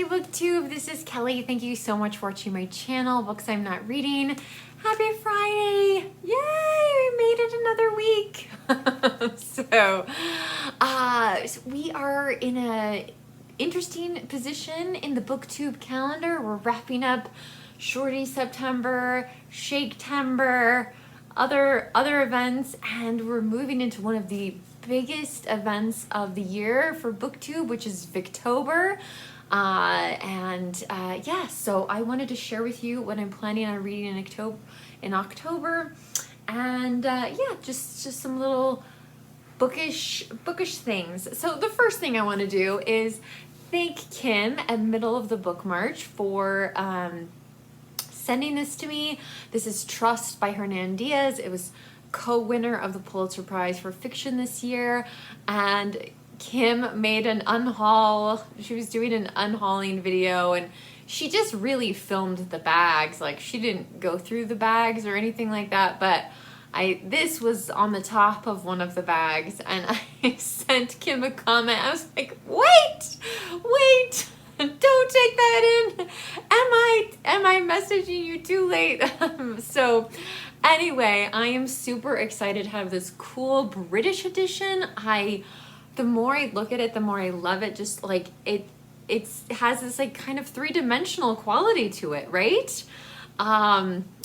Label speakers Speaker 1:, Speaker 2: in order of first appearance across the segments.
Speaker 1: Hey Booktube, this is Kelly. Thank you so much for watching my channel, Books I'm Not Reading. Happy Friday! Yay! We made it another week. So we are in a interesting position in the Booktube calendar. We're wrapping up Shorty September, Shaketember, other events, and we're moving into one of the biggest events of the year for Booktube, which is Victober. Yeah, so I wanted to share with you what I'm planning on reading in October, and yeah, just some little bookish things. So the first thing I want to do is thank Kim at Middle of the Book March for sending this to me. This is Trust by Hernan Diaz. It was co-winner of the Pulitzer Prize for fiction this year, and Kim made an unhaul. She was doing an unhauling video, and she just really filmed the bags. Like, she didn't go through the bags or anything like that, but this was on the top of one of the bags, and I sent Kim a comment. I was like, wait, don't take that in. Am I messaging you too late? So anyway, I am super excited to have this cool British edition. The more I look at it, the more I love it. Just like it has this like kind of three-dimensional quality to it, right?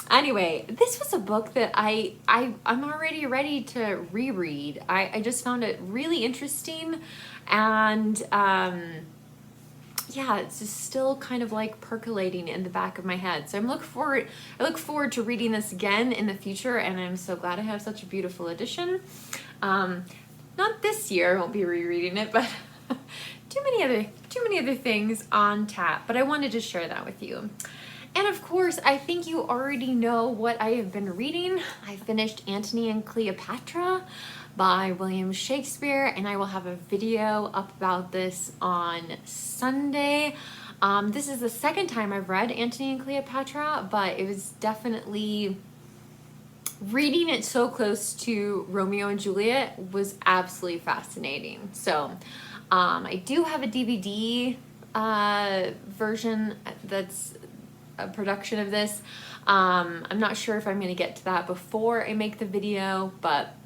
Speaker 1: Anyway, this was a book that I'm already ready to reread. I just found it really interesting, and yeah, it's just still kind of like percolating in the back of my head. So I look forward to reading this again in the future, and I'm so glad I have such a beautiful edition. Not this year, I won't be rereading it, but too many other things on tap. But I wanted to share that with you. And of course, I think you already know what I have been reading. I finished Antony and Cleopatra by William Shakespeare, and I will have a video up about this on Sunday. This is the second time I've read Antony and Cleopatra, but it was definitely, reading it so close to Romeo and Juliet was absolutely fascinating. So I do have a DVD version that's a production of this. I'm not sure if I'm going to get to that before I make the video, but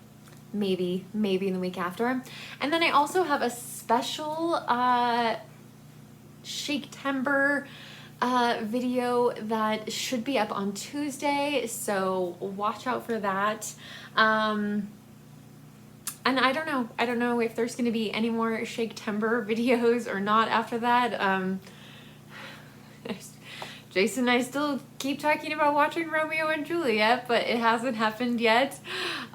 Speaker 1: maybe in the week after. And then I also have a special Shaketember video that should be up on Tuesday, so watch out for that. And I don't know if there's going to be any more Shaketember videos or not after that. Jason and I still keep talking about watching Romeo and Juliet, but it hasn't happened yet.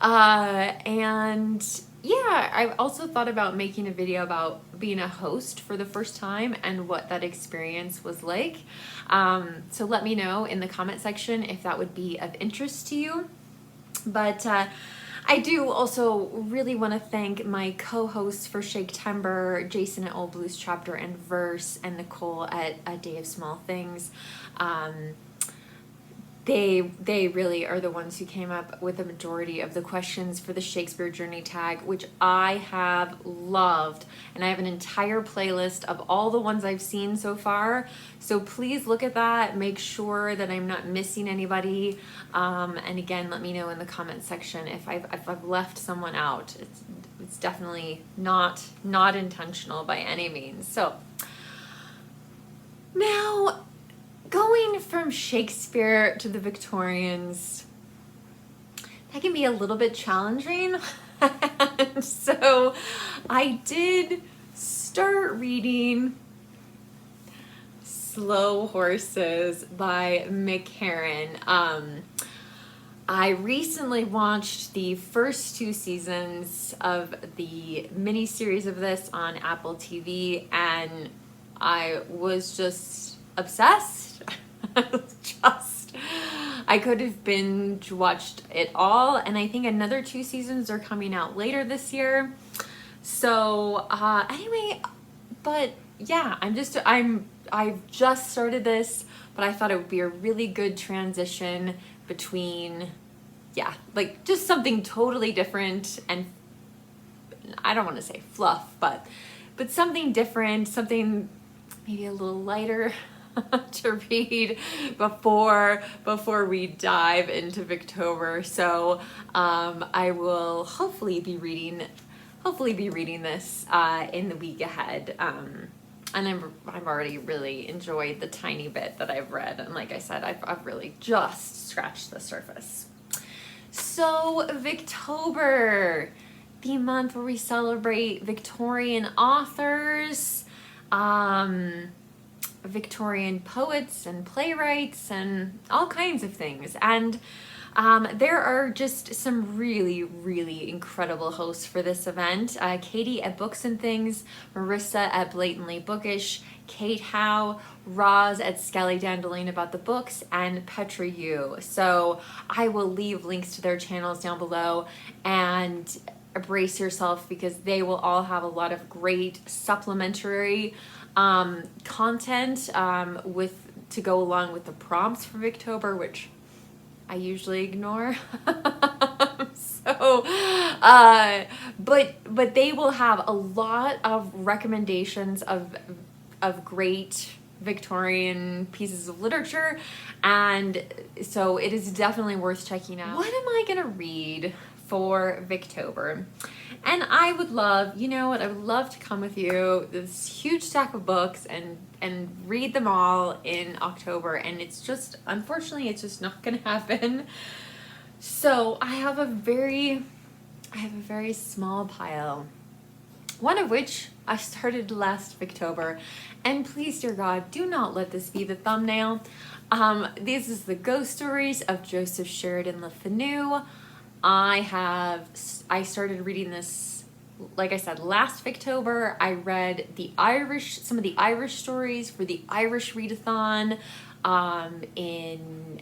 Speaker 1: And yeah, I've also thought about making a video about being a host for the first time and what that experience was like. So let me know in the comment section if that would be of interest to you. But I do also really want to thank my co-hosts for Shaketember, Jason at Old Blues Chapter and Verse, and Nicole at A Day of Small Things. They really are the ones who came up with the majority of the questions for the Shakespeare Journey tag, which I have loved. And I have an entire playlist of all the ones I've seen so far. So please look at that. Make sure that I'm not missing anybody. And again, let me know in the comment section if I've left someone out. It's definitely not intentional by any means. So now, going from Shakespeare to the Victorians, that can be a little bit challenging. And so I did start reading Slow Horses by Mick Herron. I recently watched the first 2 seasons of the miniseries of this on Apple TV, and I was just obsessed. I could have binge watched it all, and I think another 2 seasons are coming out later this year. So anyway, but yeah, I've just started this, but I thought it would be a really good transition between, yeah, like just something totally different, and I don't want to say fluff, but something different, something maybe a little lighter to read before we dive into Victober. So I will hopefully be reading this in the week ahead. And I've already really enjoyed the tiny bit that I've read, and like I said, I've really just scratched the surface. So Victober, the month where we celebrate Victorian authors, Victorian poets and playwrights and all kinds of things. And there are just some really, really incredible hosts for this event. Katie at Books and Things, Marissa at Blatantly Bookish, Kate Howe, Roz at Skelly Dandelion About the Books, and Petra Yu. So I will leave links to their channels down below, and brace yourself because they will all have a lot of great supplementary content to go along with the prompts for Victober, which I usually ignore. But they will have a lot of recommendations of great Victorian pieces of literature, and so it is definitely worth checking out. What am I gonna read for Victober? And I would love, you know what, I would love to come with you, this huge stack of books, and read them all in October, and it's just, unfortunately, it's just not gonna happen. So I have a very small pile, one of which I started last Victober, and please, dear God, do not let this be the thumbnail. This is the Ghost Stories of Joseph Sheridan LeFanu. I started reading this, like I said, last Victober. I read some of the Irish stories for the Irish readathon in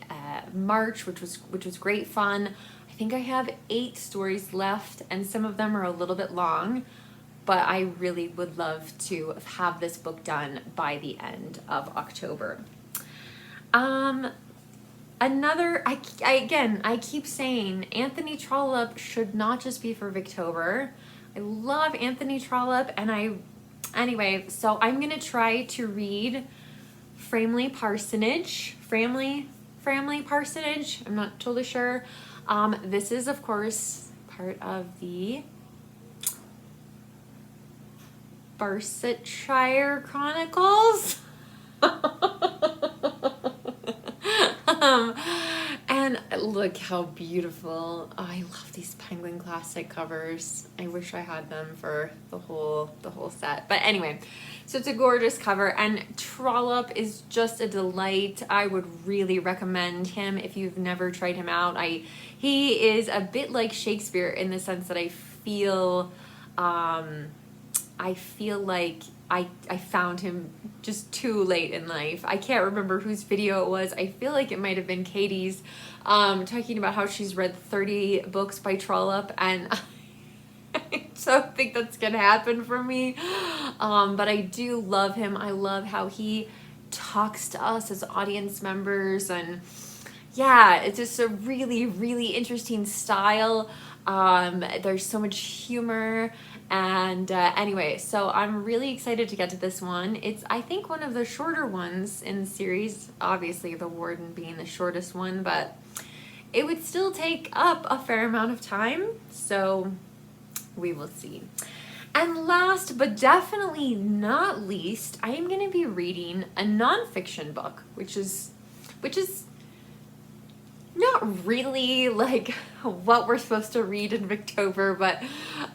Speaker 1: March, which was great fun. I think I have 8 stories left, and some of them are a little bit long, but I really would love to have this book done by the end of October. I keep saying Antony Trollope should not just be for Victober. I love Antony Trollope, and so I'm gonna try to read Framley Parsonage. I'm not totally sure. This is, of course, part of the Barsetshire Chronicles. And look how beautiful. Oh, I love these Penguin Classic covers. I wish I had them for the whole set. But anyway, so it's a gorgeous cover, and Trollope is just a delight. I would really recommend him if you've never tried him out. He is a bit like Shakespeare in the sense that I feel like I found him just too late in life. I can't remember whose video it was. I feel like it might have been Katie's, talking about how she's read 30 books by Trollope, and I don't think that's gonna happen for me. But I do love him. I love how he talks to us as audience members, and yeah, it's just a really, really interesting style. There's so much humor, and anyway, so I'm really excited to get to this one. It's, I think, one of the shorter ones in the series, obviously the Warden being the shortest one, but it would still take up a fair amount of time, so we will see. And last but definitely not least, I am going to be reading a nonfiction book, which is not really like what we're supposed to read in Victober, but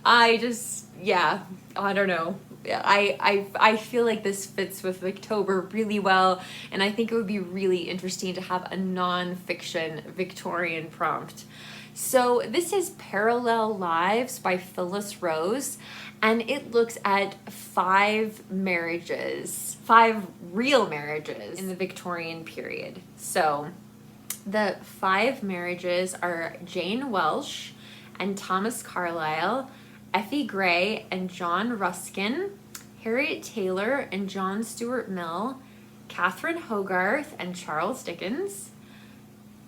Speaker 1: I don't know. I feel like this fits with Victober really well, and I think it would be really interesting to have a non-fiction Victorian prompt. So this is Parallel Lives by Phyllis Rose, and it looks at 5 real marriages in the Victorian period. So the 5 marriages are Jane Welsh and Thomas Carlyle, Effie Gray and John Ruskin, Harriet Taylor and John Stuart Mill, Catherine Hogarth and Charles Dickens,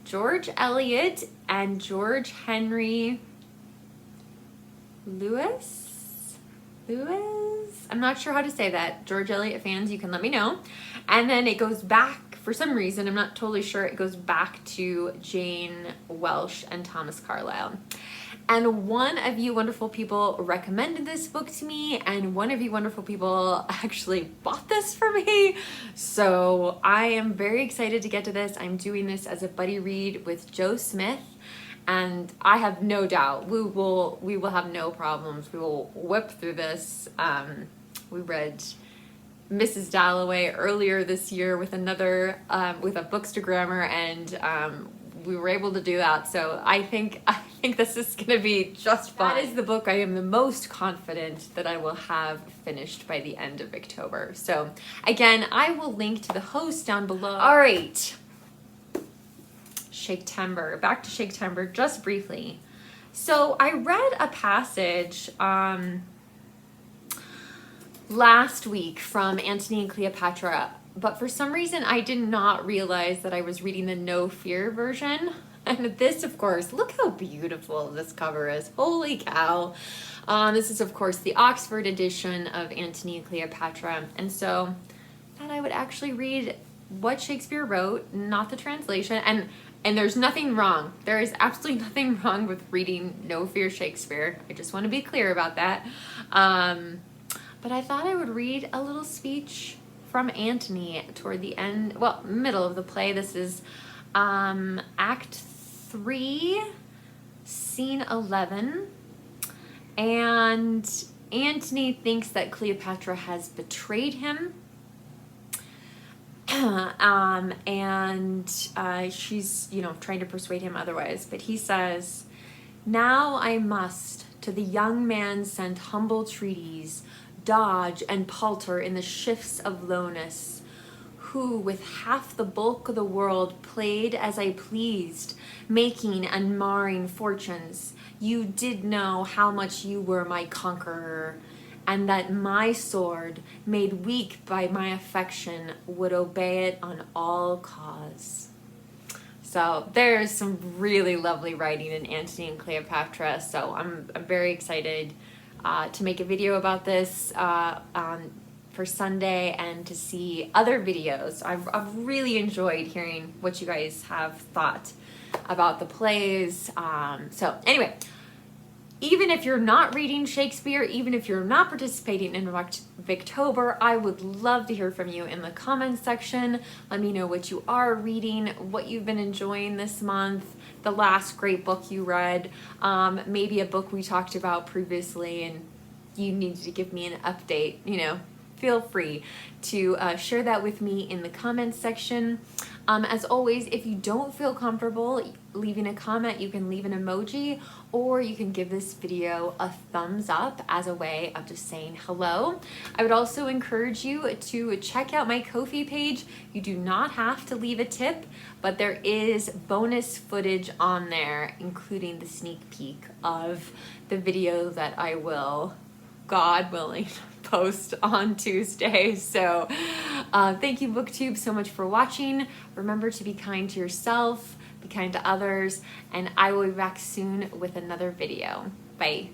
Speaker 1: George Eliot and George Henry Lewis? I'm not sure how to say that. George Eliot fans, you can let me know. And then it goes back, for some reason, I'm not totally sure, it goes back to Jane Welsh and Thomas Carlyle. And one of you wonderful people recommended this book to me, and one of you wonderful people actually bought this for me. So I am very excited to get to this. I'm doing this as a buddy read with Joe Smith, and I have no doubt we will have no problems. We will whip through this. We read Mrs. Dalloway earlier this year with another with a Bookstagrammer, and we were able to do that. So I think this is going to be just fun. That is the book I am the most confident that I will have finished by the end of Victober. So again, I will link to the host down below. All right, Shaketember. Back to Shaketember just briefly. So I read a passage last week from Antony and Cleopatra, but for some reason I did not realize that I was reading the No Fear version. And this, of course, look how beautiful this cover is. Holy cow. This is, of course, the Oxford edition of Antony and Cleopatra. And so I thought I would actually read what Shakespeare wrote, not the translation. And there's nothing wrong. There is absolutely nothing wrong with reading No Fear Shakespeare. I just want to be clear about that. But I thought I would read a little speech from Antony toward the end, well, middle of the play. This is Act 3, Scene 11. And Antony thinks that Cleopatra has betrayed him. And she's, trying to persuade him otherwise. But he says, "Now I must to the young man send humble treaties, dodge and palter in the shifts of lowness, who with half the bulk of the world played as I pleased, making and marring fortunes. You did know how much you were my conqueror, and that my sword, made weak by my affection, would obey it on all cause." So there's some really lovely writing in Antony and Cleopatra. So I'm very excited to make a video about this for Sunday and to see other videos. I've really enjoyed hearing what you guys have thought about the plays. So anyway, even if you're not reading Shakespeare, even if you're not participating in Victober, I would love to hear from you in the comments section. Let me know what you are reading, what you've been enjoying this month, the last great book you read, maybe a book we talked about previously and you needed to give me an update. Feel free to share that with me in the comments section. As always, if you don't feel comfortable leaving a comment, you can leave an emoji, or you can give this video a thumbs up as a way of just saying hello. I would also encourage you to check out my Ko-fi page. You do not have to leave a tip, but there is bonus footage on there, including the sneak peek of the video that I will, God willing, post on Tuesday. So thank you, Booktube, so much for watching. Remember to be kind to yourself, be kind to others, and I will be back soon with another video. Bye.